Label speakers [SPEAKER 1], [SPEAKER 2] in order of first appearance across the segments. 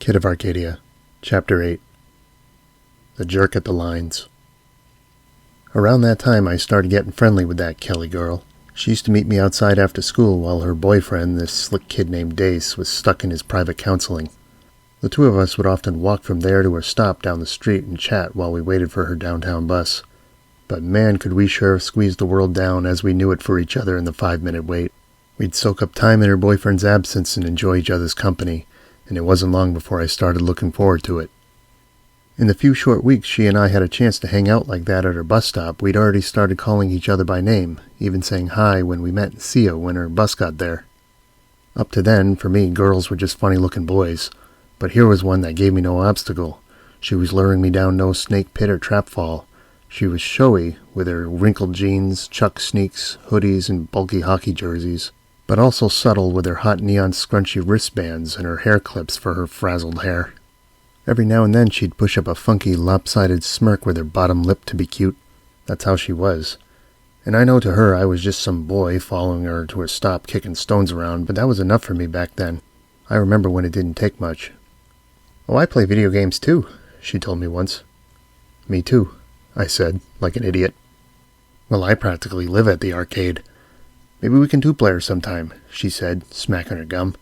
[SPEAKER 1] Kid of Arcadia, Chapter 8. The Jerk at the Lines. Around that time I started getting friendly with that Kelly girl. She used to meet me outside after school while her boyfriend, this slick kid named Dace, was stuck in his private counseling. The two of us would often walk from there to her stop down the street and chat while we waited for her downtown bus. But man, could we sure have squeezed the world down as we knew it for each other in the 5-minute wait. We'd soak up time in her boyfriend's absence and enjoy each other's company, and it wasn't long before I started looking forward to it. In the few short weeks she and I had a chance to hang out like that at her bus stop, we'd already started calling each other by name, even saying hi when we met and see her when her bus got there. Up to then, for me, girls were just funny-looking boys, but here was one that gave me no obstacle. She was luring me down no snake pit or trap fall. She was showy, with her wrinkled jeans, Chuck sneaks, hoodies, and bulky hockey jerseys, but also subtle with her hot neon scrunchy wristbands and her hair clips for her frazzled hair. Every now and then she'd push up a funky, lopsided smirk with her bottom lip to be cute. That's how she was. And I know to her I was just some boy following her to her stop kicking stones around, but that was enough for me back then. I remember when it didn't take much. "Oh, I play video games too," she told me once. "Me too," I said, like an idiot. "Well, I practically live at the arcade. Maybe we can two-player sometime," she said, smacking her gum.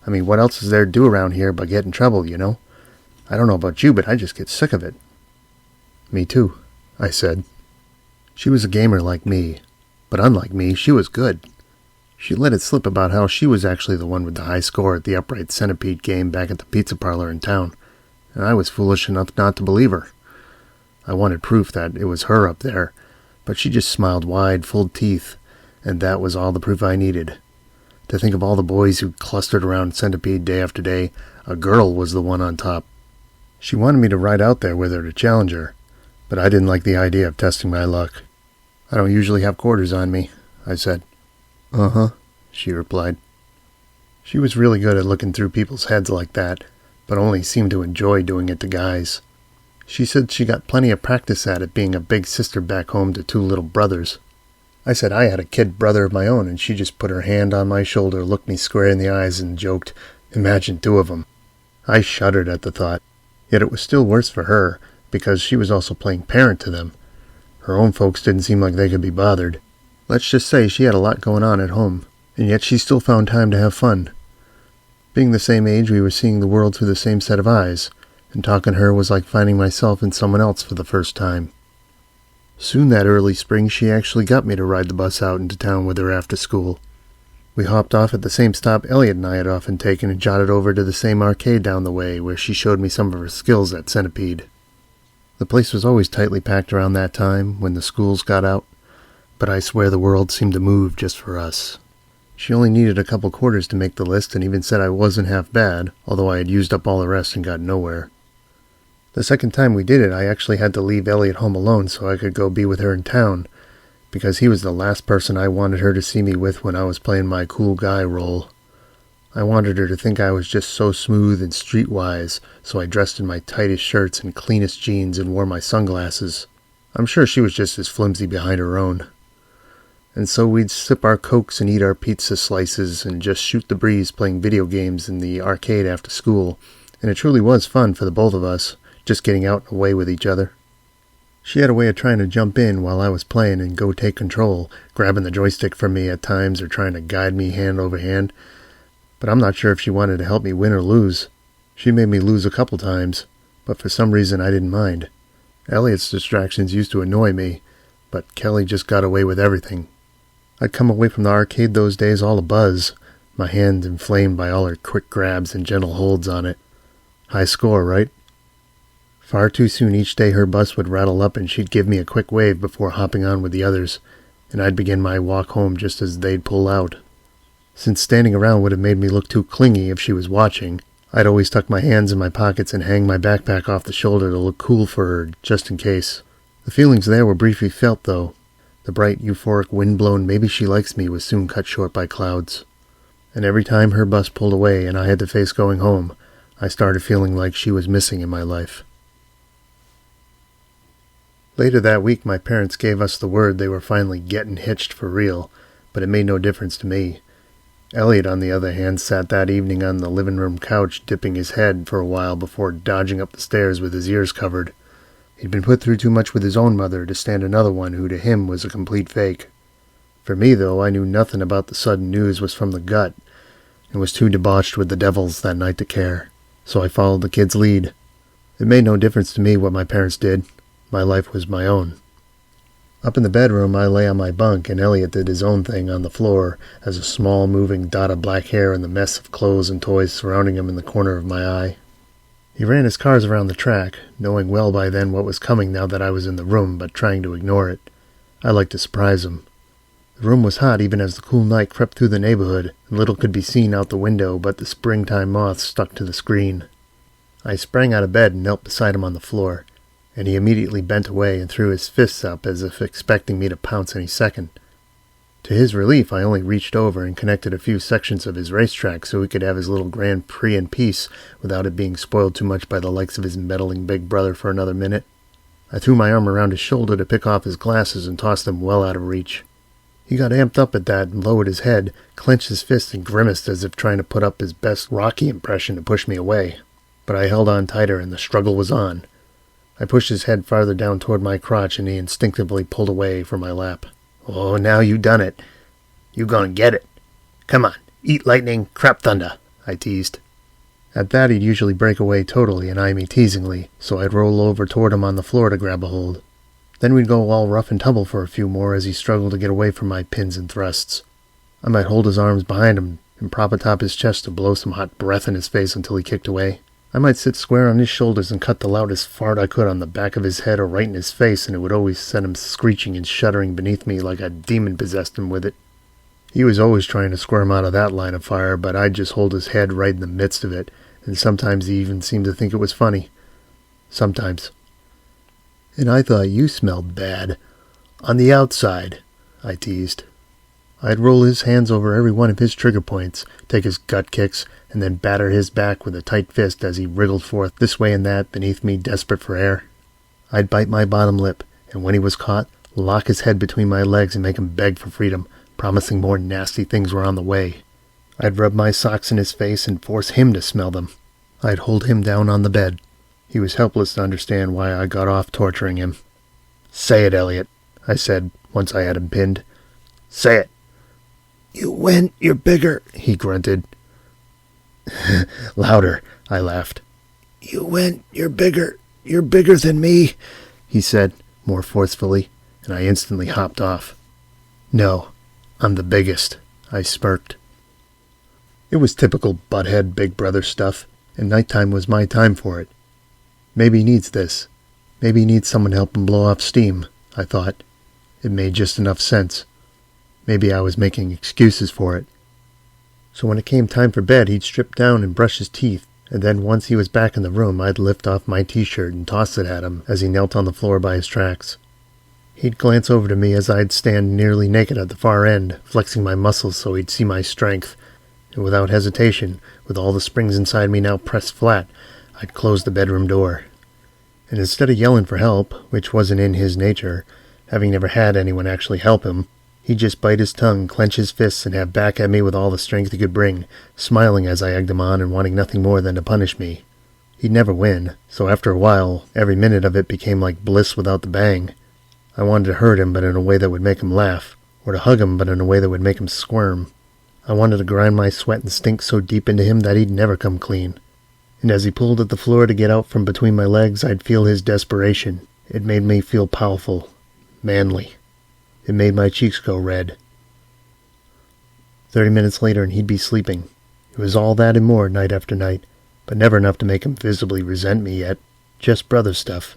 [SPEAKER 1] "I mean, what else is there to do around here but get in trouble, you know? I don't know about you, but I just get sick of it." "Me too," I said. She was a gamer like me, but unlike me, she was good. She let it slip about how she was actually the one with the high score at the upright centipede game back at the pizza parlor in town, and I was foolish enough not to believe her. I wanted proof that it was her up there, but she just smiled wide, full teeth, and that was all the proof I needed. To think of all the boys who clustered around Centipede day after day, a girl was the one on top. She wanted me to ride out there with her to challenge her, but I didn't like the idea of testing my luck. "I don't usually have quarters on me," I said. "Uh-huh," she replied. She was really good at looking through people's heads like that, but only seemed to enjoy doing it to guys. She said she got plenty of practice at it being a big sister back home to two little brothers. I said I had a kid brother of my own, and she just put her hand on my shoulder, looked me square in the eyes, and joked, "Imagine two of them." I shuddered at the thought, yet it was still worse for her, because she was also playing parent to them. Her own folks didn't seem like they could be bothered. Let's just say she had a lot going on at home, and yet she still found time to have fun. Being the same age, we were seeing the world through the same set of eyes, and talking to her was like finding myself in someone else for the first time. Soon that early spring she actually got me to ride the bus out into town with her after school. We hopped off at the same stop Eliot and I had often taken and jotted over to the same arcade down the way where she showed me some of her skills at Centipede. The place was always tightly packed around that time when the schools got out, but I swear the world seemed to move just for us. She only needed a couple quarters to make the list and even said I wasn't half bad, although I had used up all the rest and got nowhere. The second time we did it, I actually had to leave Eliot home alone so I could go be with her in town, because he was the last person I wanted her to see me with when I was playing my cool guy role. I wanted her to think I was just so smooth and streetwise, so I dressed in my tightest shirts and cleanest jeans and wore my sunglasses. I'm sure she was just as flimsy behind her own. And so we'd sip our Cokes and eat our pizza slices and just shoot the breeze playing video games in the arcade after school, and it truly was fun for the both of us, just getting out and away with each other. She had a way of trying to jump in while I was playing and go take control, grabbing the joystick from me at times or trying to guide me hand over hand, but I'm not sure if she wanted to help me win or lose. She made me lose a couple times, but for some reason I didn't mind. Eliot's distractions used to annoy me, but Kelly just got away with everything. I'd come away from the arcade those days all abuzz, my hand inflamed by all her quick grabs and gentle holds on it. High score, right? Far too soon each day her bus would rattle up and she'd give me a quick wave before hopping on with the others, and I'd begin my walk home just as they'd pull out. Since standing around would have made me look too clingy if she was watching, I'd always tuck my hands in my pockets and hang my backpack off the shoulder to look cool for her, just in case. The feelings there were briefly felt, though. The bright, euphoric, wind-blown maybe she likes me was soon cut short by clouds. And every time her bus pulled away and I had to face going home, I started feeling like she was missing in my life. Later that week, my parents gave us the word they were finally getting hitched for real, but it made no difference to me. Eliot, on the other hand, sat that evening on the living room couch, dipping his head for a while before dodging up the stairs with his ears covered. He'd been put through too much with his own mother to stand another one who to him was a complete fake. For me, though, I knew nothing about the sudden news was from the gut, and was too debauched with the devils that night to care, so I followed the kid's lead. It made no difference to me what my parents did. My life was my own. Up in the bedroom, I lay on my bunk, and Eliot did his own thing on the floor, as a small moving dot of black hair and the mess of clothes and toys surrounding him in the corner of my eye. He ran his cars around the track, knowing well by then what was coming now that I was in the room, but trying to ignore it. I liked to surprise him. The room was hot even as the cool night crept through the neighborhood, and little could be seen out the window but the springtime moths stuck to the screen. I sprang out of bed and knelt beside him on the floor, and he immediately bent away and threw his fists up as if expecting me to pounce any second. To his relief, I only reached over and connected a few sections of his racetrack so he could have his little Grand Prix in peace without it being spoiled too much by the likes of his meddling big brother for another minute. I threw my arm around his shoulder to pick off his glasses and tossed them well out of reach. He got amped up at that and lowered his head, clenched his fist and grimaced as if trying to put up his best Rocky impression to push me away. But I held on tighter and the struggle was on. I pushed his head farther down toward my crotch and he instinctively pulled away from my lap. "Oh, now you done it. You gonna get it. Come on, eat lightning, crap thunder," I teased. At that he'd usually break away totally and eye me teasingly, so I'd roll over toward him on the floor to grab a hold. Then we'd go all rough and tumble for a few more as he struggled to get away from my pins and thrusts. I might hold his arms behind him and prop atop his chest to blow some hot breath in his face until he kicked away. I might sit square on his shoulders and cut the loudest fart I could on the back of his head or right in his face, and it would always send him screeching and shuddering beneath me like a demon possessed him with it. He was always trying to squirm out of that line of fire, but I'd just hold his head right in the midst of it, and sometimes he even seemed to think it was funny. Sometimes. "And I thought you smelled bad. On the outside," I teased. I'd roll his hands over every one of his trigger points, take his gut kicks, and then batter his back with a tight fist as he wriggled forth this way and that beneath me, desperate for air. I'd bite my bottom lip, and when he was caught, lock his head between my legs and make him beg for freedom, promising more nasty things were on the way. I'd rub my socks in his face and force him to smell them. I'd hold him down on the bed. He was helpless to understand why I got off torturing him. "Say it, Eliot," I said, once I had him pinned. "Say it." "You win, you're bigger," he grunted. "Louder," I laughed. "You win, you're bigger than me," he said, more forcefully, and I instantly hopped off. "No, I'm the biggest," I smirked. It was typical butthead big brother stuff, and nighttime was my time for it. Maybe he needs this. Maybe he needs someone to help him blow off steam, I thought. It made just enough sense. Maybe I was making excuses for it. So when it came time for bed, he'd strip down and brush his teeth, and then once he was back in the room, I'd lift off my t-shirt and toss it at him as he knelt on the floor by his tracks. He'd glance over to me as I'd stand nearly naked at the far end, flexing my muscles so he'd see my strength, and without hesitation, with all the springs inside me now pressed flat, I'd close the bedroom door. And instead of yelling for help, which wasn't in his nature, having never had anyone actually help him, he'd just bite his tongue, clench his fists, and have back at me with all the strength he could bring, smiling as I egged him on and wanting nothing more than to punish me. He'd never win, so after a while, every minute of it became like bliss without the bang. I wanted to hurt him, but in a way that would make him laugh, or to hug him, but in a way that would make him squirm. I wanted to grind my sweat and stink so deep into him that he'd never come clean. And as he pulled at the floor to get out from between my legs, I'd feel his desperation. It made me feel powerful, manly. It made my cheeks go red. 30 minutes later and he'd be sleeping. It was all that and more night after night, but never enough to make him visibly resent me yet. Just brother stuff.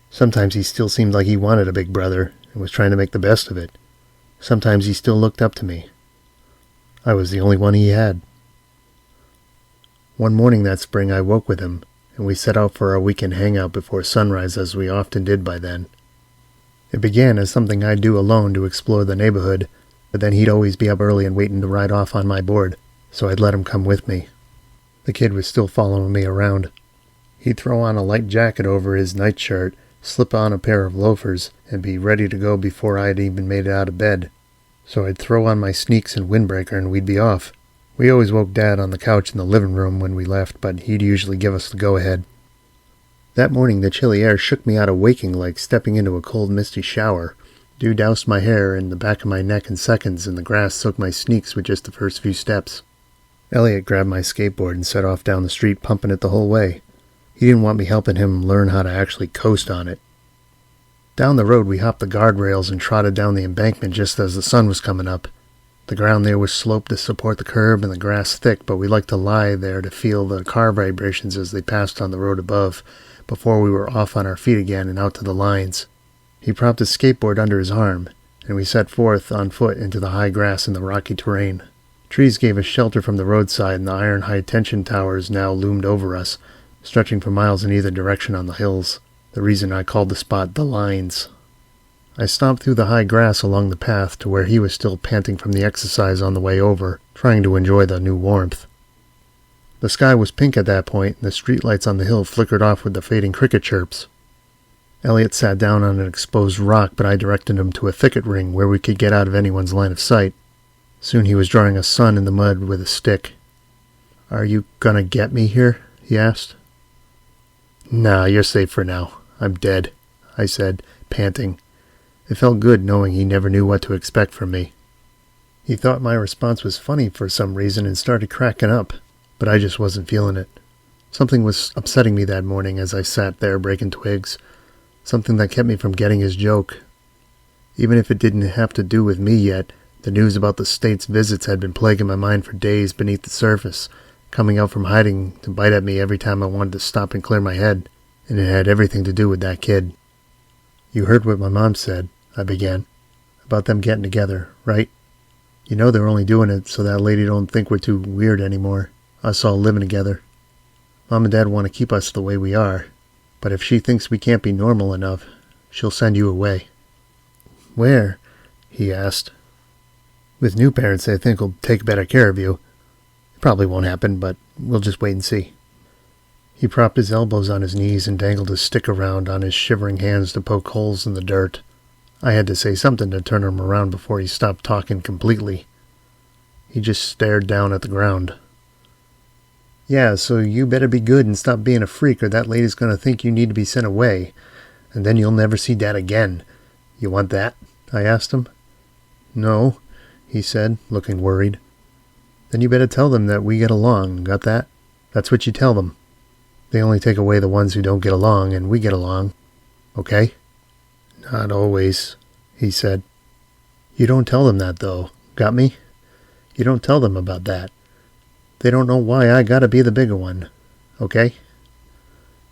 [SPEAKER 1] Sometimes he still seemed like he wanted a big brother and was trying to make the best of it. Sometimes he still looked up to me. I was the only one he had. One morning that spring I woke with him, and we set out for our weekend hangout before sunrise as we often did by then. It began as something I'd do alone to explore the neighborhood, but then he'd always be up early and waiting to ride off on my board, so I'd let him come with me. The kid was still following me around. He'd throw on a light jacket over his nightshirt, slip on a pair of loafers, and be ready to go before I had even made it out of bed. So I'd throw on my sneaks and windbreaker and we'd be off. We always woke Dad on the couch in the living room when we left, but he'd usually give us the go-ahead. That morning the chilly air shook me out of waking like stepping into a cold misty shower. Dew doused my hair and the back of my neck in seconds, and the grass soaked my sneaks with just the first few steps. Eliot grabbed my skateboard and set off down the street, pumping it the whole way. He didn't want me helping him learn how to actually coast on it. Down the road we hopped the guardrails and trotted down the embankment just as the sun was coming up. The ground there was sloped to support the curb and the grass thick, but we liked to lie there to feel the car vibrations as they passed on the road above, before we were off on our feet again and out to the lines. He propped his skateboard under his arm, and we set forth on foot into the high grass and the rocky terrain. Trees gave us shelter from the roadside, and the iron high-tension towers now loomed over us, stretching for miles in either direction on the hills. The reason I called the spot the Lines. I stomped through the high grass along the path to where he was still panting from the exercise on the way over, trying to enjoy the new warmth. The sky was pink at that point, and the streetlights on the hill flickered off with the fading cricket chirps. Eliot sat down on an exposed rock, but I directed him to a thicket ring where we could get out of anyone's line of sight. Soon he was drawing a sun in the mud with a stick. "Are you gonna get me here?" he asked. "Nah, you're safe for now. I'm dead," I said, panting. It felt good knowing he never knew what to expect from me. He thought my response was funny for some reason and started cracking up, but I just wasn't feeling it. Something was upsetting me that morning as I sat there breaking twigs, something that kept me from getting his joke. Even if it didn't have to do with me yet, the news about the state's visits had been plaguing my mind for days beneath the surface, coming out from hiding to bite at me every time I wanted to stop and clear my head, and it had everything to do with that kid. "You heard what my mom said," I began, "about them getting together, right? You know they're only doing it so that lady don't think we're too weird anymore, us all living together. Mom and Dad want to keep us the way we are, but if she thinks we can't be normal enough, she'll send you away." "Where?" he asked. "With new parents they think will take better care of you. It probably won't happen, but we'll just wait and see." He propped his elbows on his knees and dangled his stick around on his shivering hands to poke holes in the dirt. I had to say something to turn him around before he stopped talking completely. He just stared down at the ground. "Yeah, so you better be good and stop being a freak or that lady's going to think you need to be sent away, and then you'll never see Dad again. You want that?" I asked him. "No," he said, looking worried. "Then you better tell them that we get along, got that? That's what you tell them. They only take away the ones who don't get along, and we get along. Okay?" "Not always," he said. "You don't tell them that, though. Got me? You don't tell them about that. They don't know why I gotta be the bigger one. Okay?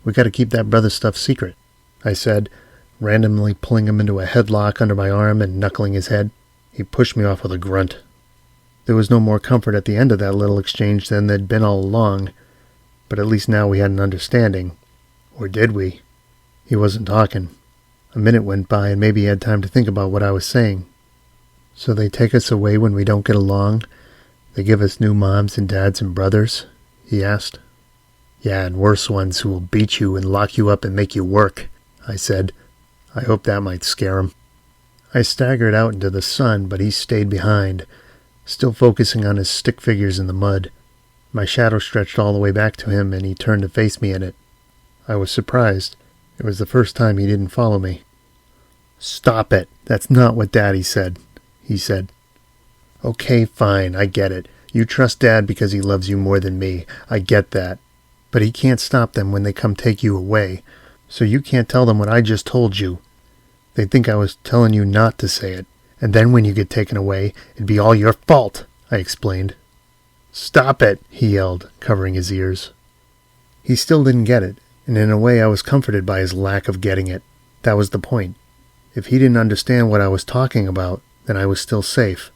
[SPEAKER 1] We gotta keep that brother stuff secret," I said, randomly pulling him into a headlock under my arm and knuckling his head. He pushed me off with a grunt. There was no more comfort at the end of that little exchange than there'd been all along, but at least now we had an understanding. Or did we? He wasn't talking. A minute went by and maybe he had time to think about what I was saying. "So they take us away when we don't get along? They give us new moms and dads and brothers?" he asked. "Yeah, and worse ones who will beat you and lock you up and make you work," I said. I hoped that might scare him. I staggered out into the sun, but he stayed behind, still focusing on his stick figures in the mud. My shadow stretched all the way back to him, and he turned to face me in it. I was surprised. It was the first time he didn't follow me. "Stop it. That's not what Daddy said," he said. "Okay, fine, I get it. You trust Dad because he loves you more than me. I get that. But he can't stop them when they come take you away. So you can't tell them what I just told you. They'd think I was telling you not to say it. And then when you get taken away, it'd be all your fault," I explained. "Stop it," he yelled, covering his ears. He still didn't get it, and in a way I was comforted by his lack of getting it. That was the point. If he didn't understand what I was talking about, then I was still safe.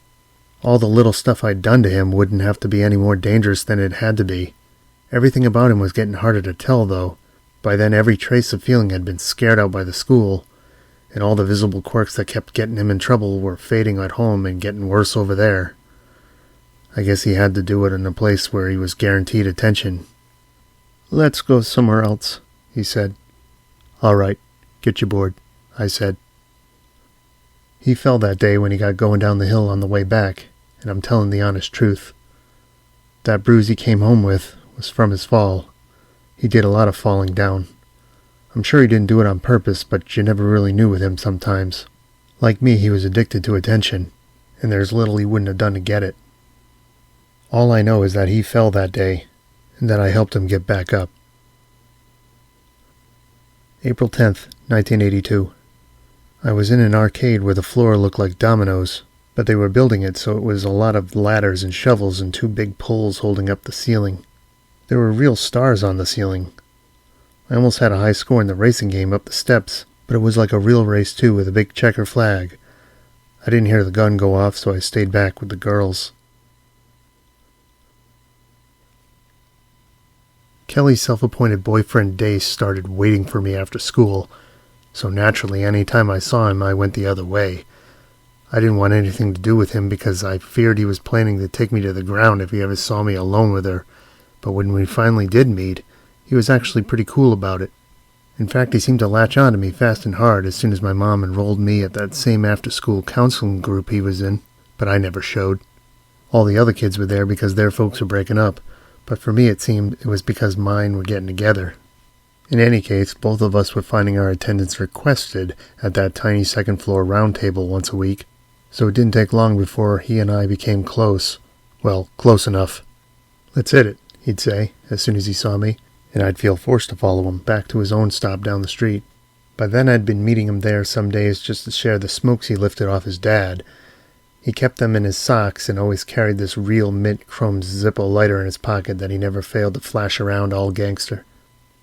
[SPEAKER 1] All the little stuff I'd done to him wouldn't have to be any more dangerous than it had to be. Everything about him was getting harder to tell, though. By then every trace of feeling had been scared out by the school, and all the visible quirks that kept getting him in trouble were fading at home and getting worse over there. I guess he had to do it in a place where he was guaranteed attention. "Let's go somewhere else," he said. "All right, get your board," I said. He fell that day when he got going down the hill on the way back, and I'm telling the honest truth. That bruise he came home with was from his fall. He did a lot of falling down. I'm sure he didn't do it on purpose, but you never really knew with him sometimes. Like me, he was addicted to attention, and there's little he wouldn't have done to get it. All I know is that he fell that day, and that I helped him get back up. April 10th, 1982. I was in an arcade where the floor looked like dominoes, but they were building it so it was a lot of ladders and shovels and 2 big poles holding up the ceiling. There were real stars on the ceiling. I almost had a high score in the racing game up the steps, but it was like a real race too with a big checker flag. I didn't hear the gun go off, so I stayed back with the girls. Kelly's self-appointed boyfriend Dace started waiting for me after school, so naturally any time I saw him I went the other way. I didn't want anything to do with him because I feared he was planning to take me to the ground if he ever saw me alone with her, but when we finally did meet, he was actually pretty cool about it. In fact, he seemed to latch on to me fast and hard as soon as my mom enrolled me at that same after-school counseling group he was in, but I never showed. All the other kids were there because their folks were breaking up, but for me it seemed it was because mine were getting together. In any case, both of us were finding our attendance requested at that tiny second-floor round table once a week, so it didn't take long before he and I became close. Well, close enough. "Let's hit it," he'd say, as soon as he saw me, and I'd feel forced to follow him back to his own stop down the street. By then I'd been meeting him there some days just to share the smokes he lifted off his dad. He kept them in his socks and always carried this real mint chrome Zippo lighter in his pocket that he never failed to flash around all gangster.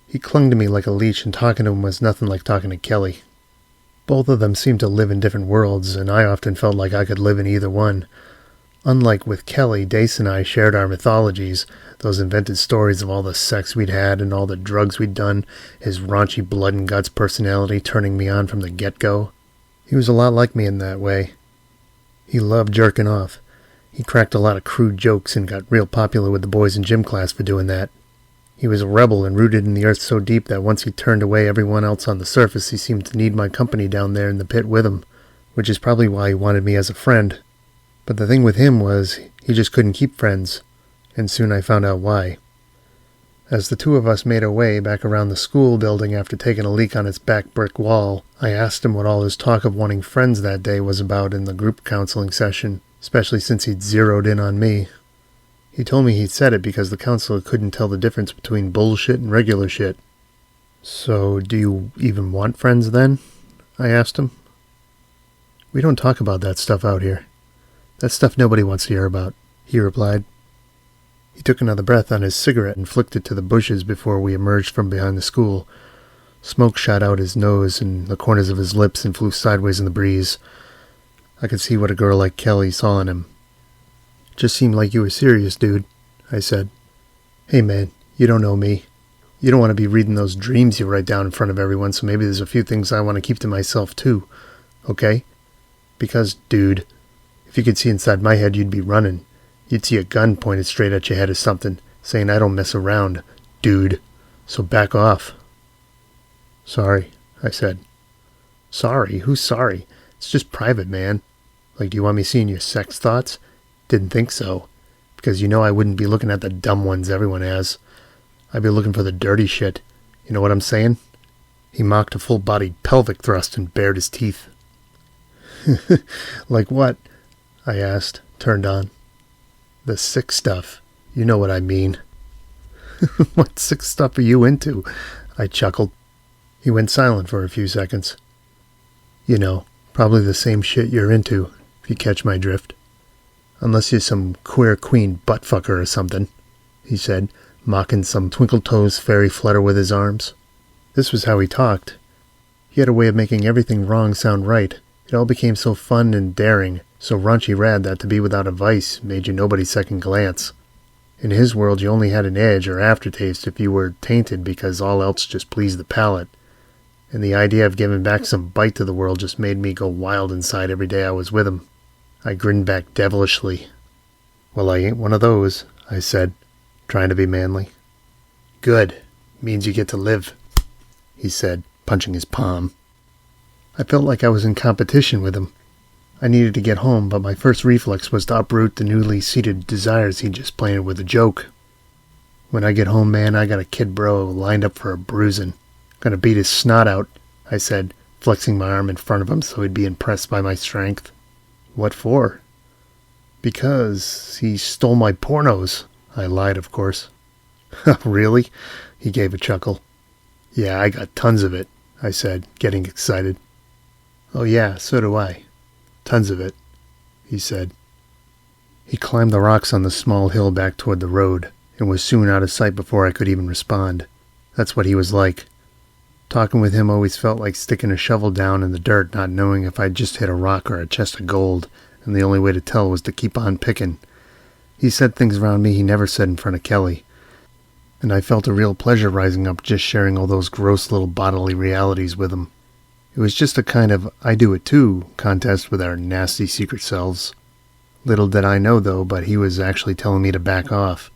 [SPEAKER 1] He clung to me like a leech, and talking to him was nothing like talking to Kelly. Both of them seemed to live in different worlds, and I often felt like I could live in either one. Unlike with Kelly, Dace and I shared our mythologies, those invented stories of all the sex we'd had and all the drugs we'd done, his raunchy blood-and-guts personality turning me on from the get-go. He was a lot like me in that way. He loved jerking off. He cracked a lot of crude jokes and got real popular with the boys in gym class for doing that. He was a rebel and rooted in the earth so deep that once he turned away everyone else on the surface, he seemed to need my company down there in the pit with him, which is probably why he wanted me as a friend. But the thing with him was, he just couldn't keep friends, and soon I found out why. As the two of us made our way back around the school building after taking a leak on its back brick wall, I asked him what all his talk of wanting friends that day was about in the group counseling session, especially since he'd zeroed in on me. He told me he'd said it because the counselor couldn't tell the difference between bullshit and regular shit. "So, do you even want friends then?" I asked him. "We don't talk about that stuff out here. That's stuff nobody wants to hear about," he replied. He took another breath on his cigarette and flicked it to the bushes before we emerged from behind the school. Smoke shot out his nose and the corners of his lips and flew sideways in the breeze. I could see what a girl like Kelly saw in him. "Just seemed like you were serious, dude," I said. "Hey man, you don't know me. You don't want to be reading those dreams you write down in front of everyone, so maybe there's a few things I want to keep to myself too, okay? Because, dude, if you could see inside my head, you'd be running. You'd see a gun pointed straight at your head or something, saying I don't mess around, dude, so back off." "Sorry," I said. "Sorry? Who's sorry? It's just private, man. Like, do you want me seeing your sex thoughts? Didn't think so. Because you know I wouldn't be looking at the dumb ones everyone has. I'd be looking for the dirty shit. You know what I'm saying?" He mocked a full-bodied pelvic thrust and bared his teeth. "Like what?" I asked, turned on. "The sick stuff. You know what I mean." "What sick stuff are you into?" I chuckled. He went silent for a few seconds. "You know, probably the same shit you're into, if you catch my drift. Unless you're some queer queen buttfucker or something," he said, mocking some twinkle-toes fairy flutter with his arms. This was how he talked. He had a way of making everything wrong sound right. It all became so fun and daring, so raunchy rad that to be without a vice made you nobody's second glance. In his world you only had an edge or aftertaste if you were tainted because all else just pleased the palate. And the idea of giving back some bite to the world just made me go wild inside every day I was with him. I grinned back devilishly. "Well, I ain't one of those," I said, trying to be manly. "Good. Means you get to live," he said, punching his palm. I felt like I was in competition with him. I needed to get home, but my first reflex was to uproot the newly seated desires he just planted with a joke. When I get home, man, I got a kid bro lined up for a bruising. Gonna beat his snot out, I said, flexing my arm in front of him so he'd be impressed by my strength. What for? Because he stole my pornos. I lied, of course. Really? He gave a chuckle. Yeah, I got tons of it, I said, getting excited. Oh yeah, so do I. Tons of it, he said. He climbed the rocks on the small hill back toward the road, and was soon out of sight before I could even respond. That's what he was like. Talking with him always felt like sticking a shovel down in the dirt, not knowing if I'd just hit a rock or a chest of gold, and the only way to tell was to keep on picking. He said things around me he never said in front of Kelly, and I felt a real pleasure rising up just sharing all those gross little bodily realities with him. It was just a kind of I do it too contest with our nasty secret selves. Little did I know, though, but he was actually telling me to back off,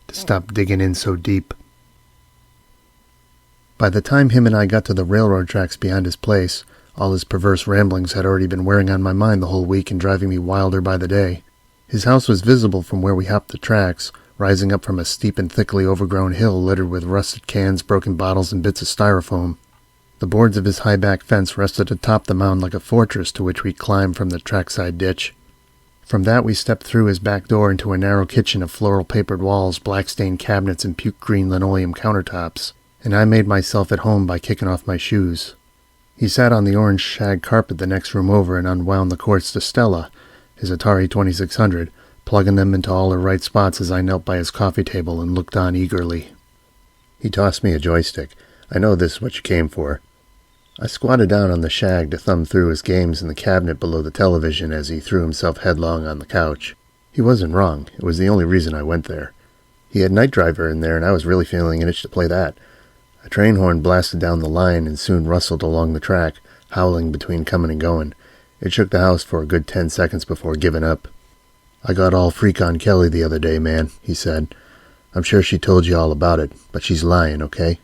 [SPEAKER 1] to stop digging in so deep. By the time him and I got to the railroad tracks behind his place, all his perverse ramblings had already been wearing on my mind the whole week and driving me wilder by the day. His house was visible from where we hopped the tracks, rising up from a steep and thickly overgrown hill littered with rusted cans, broken bottles, and bits of styrofoam. The boards of his high-back fence rested atop the mound like a fortress to which we climbed from the trackside ditch. From that we stepped through his back door into a narrow kitchen of floral-papered walls, black-stained cabinets, and puke-green linoleum countertops, and I made myself at home by kicking off my shoes. He sat on the orange shag carpet the next room over and unwound the cords to Stella, his Atari 2600, plugging them into all her right spots as I knelt by his coffee table and looked on eagerly. He tossed me a joystick. I know this is what you came for. I squatted down on the shag to thumb through his games in the cabinet below the television as he threw himself headlong on the couch. He wasn't wrong. It was the only reason I went there. He had Night Driver in there, and I was really feeling an itch to play that. A train horn blasted down the line and soon rustled along the track, howling between coming and going. It shook the house for a good 10 seconds before giving up. I got all freak on Kelly the other day, man, he said. I'm sure she told you all about it, but she's lying, okay?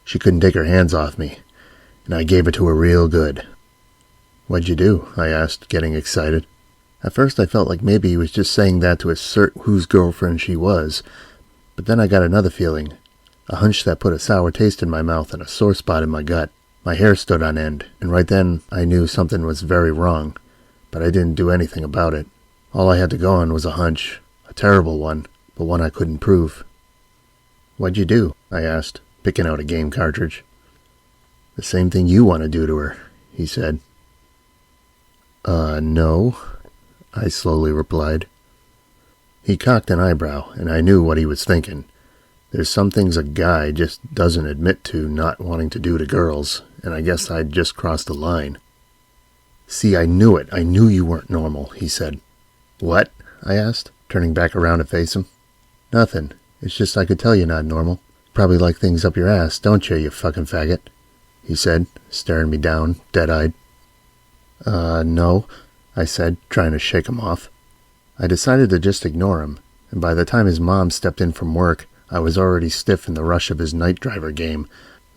[SPEAKER 1] She couldn't take her hands off me, and I gave it to her real good. What'd you do? I asked, getting excited. At first I felt like maybe he was just saying that to assert whose girlfriend she was, but then I got another feeling. A hunch that put a sour taste in my mouth and a sore spot in my gut. My hair stood on end, and right then I knew something was very wrong, but I didn't do anything about it. All I had to go on was a hunch, a terrible one, but one I couldn't prove. What'd you do? I asked, picking out a game cartridge. The same thing you want to do to her, he said. No, I slowly replied. He cocked an eyebrow, and I knew what he was thinking. There's some things a guy just doesn't admit to not wanting to do to girls, and I guess I'd just crossed the line. See, I knew it. I knew you weren't normal, he said. What? I asked, turning back around to face him. Nothing. It's just I could tell you're not normal. Probably like things up your ass, don't you fucking faggot? He said, staring me down, dead-eyed. No, I said, trying to shake him off. I decided to just ignore him, and by the time his mom stepped in from work, I was already stiff in the rush of his Night Driver game,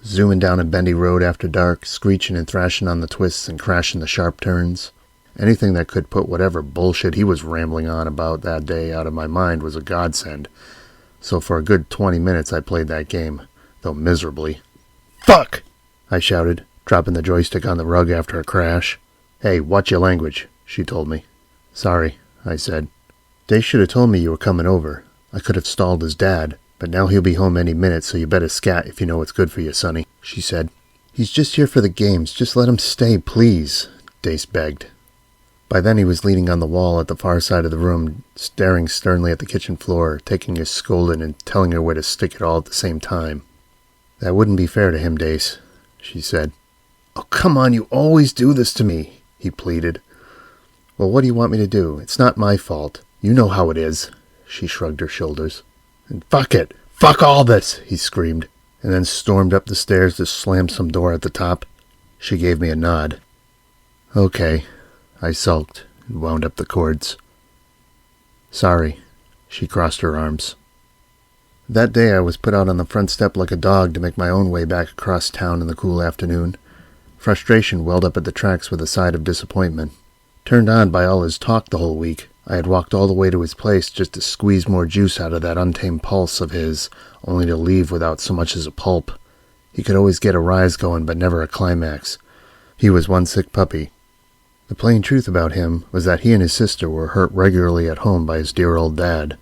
[SPEAKER 1] zooming down a bendy road after dark, screeching and thrashing on the twists and crashing the sharp turns. Anything that could put whatever bullshit he was rambling on about that day out of my mind was a godsend. So for a good 20 minutes I played that game, though miserably. Fuck! I shouted, dropping the joystick on the rug after a crash. Hey, watch your language, she told me. Sorry, I said. They should have told me you were coming over. I could have stalled his dad. But now he'll be home any minute, so you better scat if you know what's good for you, Sonny, she said. He's just here for the games. Just let him stay, please, Dace begged. By then he was leaning on the wall at the far side of the room, staring sternly at the kitchen floor, taking his scolding and telling her where to stick it all at the same time. That wouldn't be fair to him, Dace, she said. Oh, come on, you always do this to me, he pleaded. Well, what do you want me to do? It's not my fault. You know how it is, she shrugged her shoulders. And fuck it! Fuck all this! He screamed, and then stormed up the stairs to slam some door at the top. She gave me a nod. Okay, I sulked and wound up the cords. Sorry, she crossed her arms. That day I was put out on the front step like a dog to make my own way back across town in the cool afternoon. Frustration welled up at the tracks with a side of disappointment. Turned on by all his talk the whole week, I had walked all the way to his place just to squeeze more juice out of that untamed pulse of his, only to leave without so much as a pulp. He could always get a rise going, but never a climax. He was one sick puppy. The plain truth about him was that he and his sister were hurt regularly at home by his dear old dad.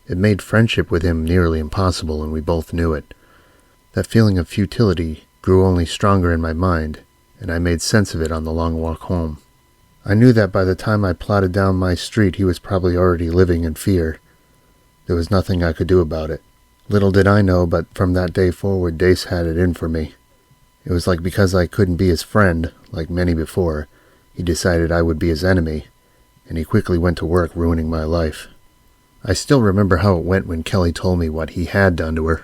[SPEAKER 1] It made friendship with him nearly impossible, and we both knew it. That feeling of futility grew only stronger in my mind, and I made sense of it on the long walk home. I knew that by the time I plodded down my street he was probably already living in fear. There was nothing I could do about it. Little did I know, but from that day forward Dace had it in for me. It was like because I couldn't be his friend, like many before, he decided I would be his enemy, and he quickly went to work ruining my life. I still remember how it went when Kelly told me what he had done to her.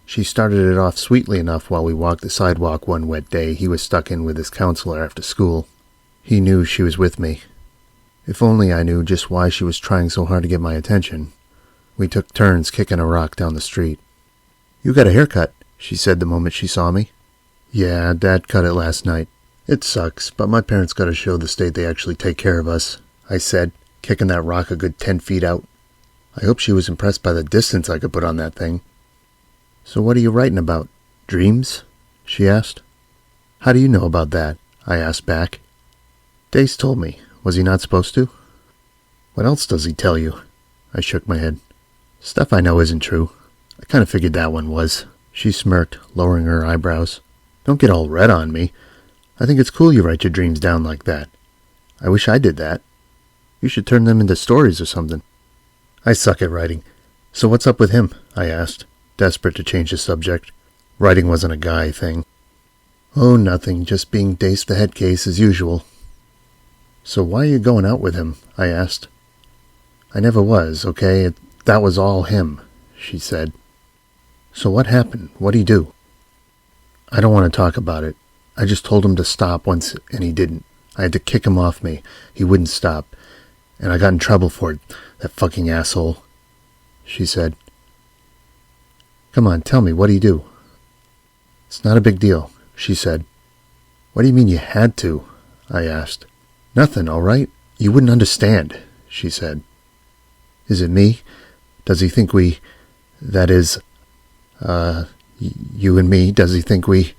[SPEAKER 1] She started it off sweetly enough while we walked the sidewalk one wet day he was stuck in with his counselor after school. He knew she was with me. If only I knew just why she was trying so hard to get my attention. We took turns kicking a rock down the street. "You got a haircut," she said the moment she saw me. "Yeah, Dad cut it last night. It sucks, but my parents gotta show the state they actually take care of us," I said, kicking that rock a good 10 feet out. I hope she was impressed by the distance I could put on that thing. "So what are you writing about? Dreams?" she asked. "How do you know about that?" I asked back. "Dace told me. Was he not supposed to?" "What else does he tell you?" I shook my head. "Stuff I know isn't true. I kind of figured that one was." She smirked, lowering her eyebrows. "Don't get all red on me. I think it's cool you write your dreams down like that. I wish I did that. You should turn them into stories or something." "I suck at writing. So what's up with him?" I asked, desperate to change the subject. Writing wasn't a guy thing. "Oh, nothing. Just being Dace the head case as usual." "So why are you going out with him?" I asked. "I never was, okay? That was all him," she said. "So what happened? What'd he do?" "I don't want to talk about it. I just told him to stop once, and he didn't. I had to kick him off me. He wouldn't stop. And I got in trouble for it, that fucking asshole," she said. "Come on, tell me, what'd he do?" "It's not a big deal," she said. "What do you mean you had to?" I asked. "Nothing, all right? You wouldn't understand," she said. "Is it me? Does he think we... that is... you and me, does he think we..."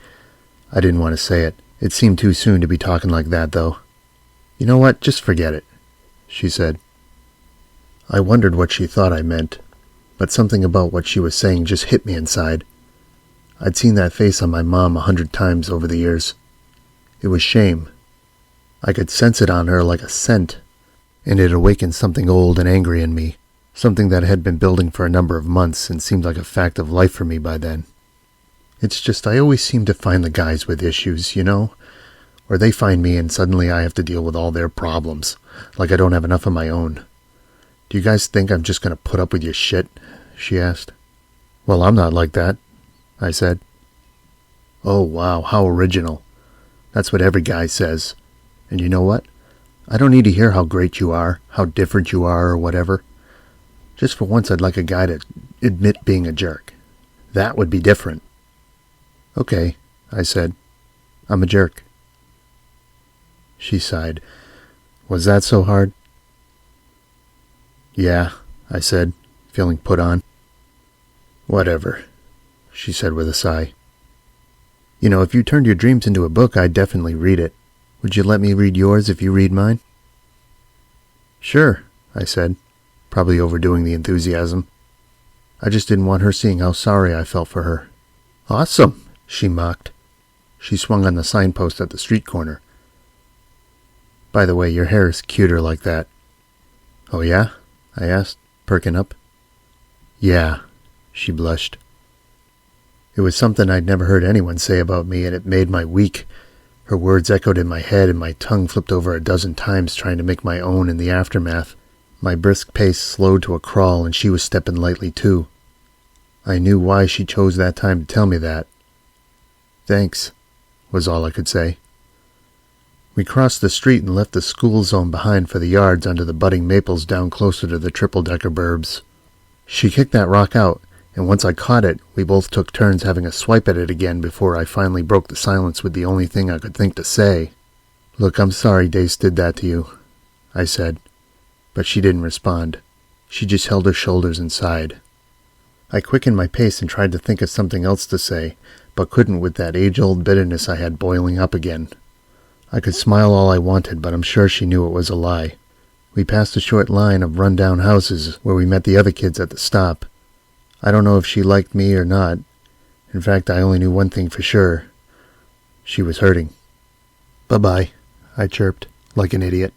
[SPEAKER 1] I didn't want to say it. It seemed too soon to be talking like that, though. "You know what? Just forget it," she said. I wondered what she thought I meant, but something about what she was saying just hit me inside. I'd seen that face on my mom 100 times over the years. It was shame. I could sense it on her like a scent, and it awakened something old and angry in me, something that had been building for a number of months and seemed like a fact of life for me by then. It's just I always seem to find the guys with issues, you know? Or they find me and suddenly I have to deal with all their problems, like I don't have enough of my own. "Do you guys think I'm just going to put up with your shit?" she asked. "Well, I'm not like that," I said. "Oh, wow, how original. That's what every guy says. And you know what? I don't need to hear how great you are, how different you are, or whatever. Just for once I'd like a guy to admit being a jerk. That would be different." "Okay," I said. "I'm a jerk." She sighed. "Was that so hard?" "Yeah," I said, feeling put on. "Whatever," she said with a sigh. "You know, if you turned your dreams into a book, I'd definitely read it. Would you let me read yours if you read mine?" "Sure," I said, probably overdoing the enthusiasm. I just didn't want her seeing how sorry I felt for her. "Awesome," she mocked. She swung on the signpost at the street corner. "By the way, your hair is cuter like that." "Oh yeah?" I asked, perking up. "Yeah," she blushed. It was something I'd never heard anyone say about me, and it made my week. Her words echoed in my head, and my tongue flipped over a dozen times trying to make my own in the aftermath. My brisk pace slowed to a crawl, and she was stepping lightly too. I knew why she chose that time to tell me that. "Thanks," was all I could say. We crossed the street and left the school zone behind for the yards under the budding maples down closer to the triple-decker burbs. She kicked that rock out, and once I caught it, we both took turns having a swipe at it again before I finally broke the silence with the only thing I could think to say. "Look, I'm sorry Dace did that to you," I said, but she didn't respond. She just held her shoulders and sighed. I quickened my pace and tried to think of something else to say, but couldn't with that age-old bitterness I had boiling up again. I could smile all I wanted, but I'm sure she knew it was a lie. We passed a short line of run-down houses where we met the other kids at the stop. I don't know if she liked me or not. In fact, I only knew one thing for sure. She was hurting. "Bye-bye," I chirped, like an idiot.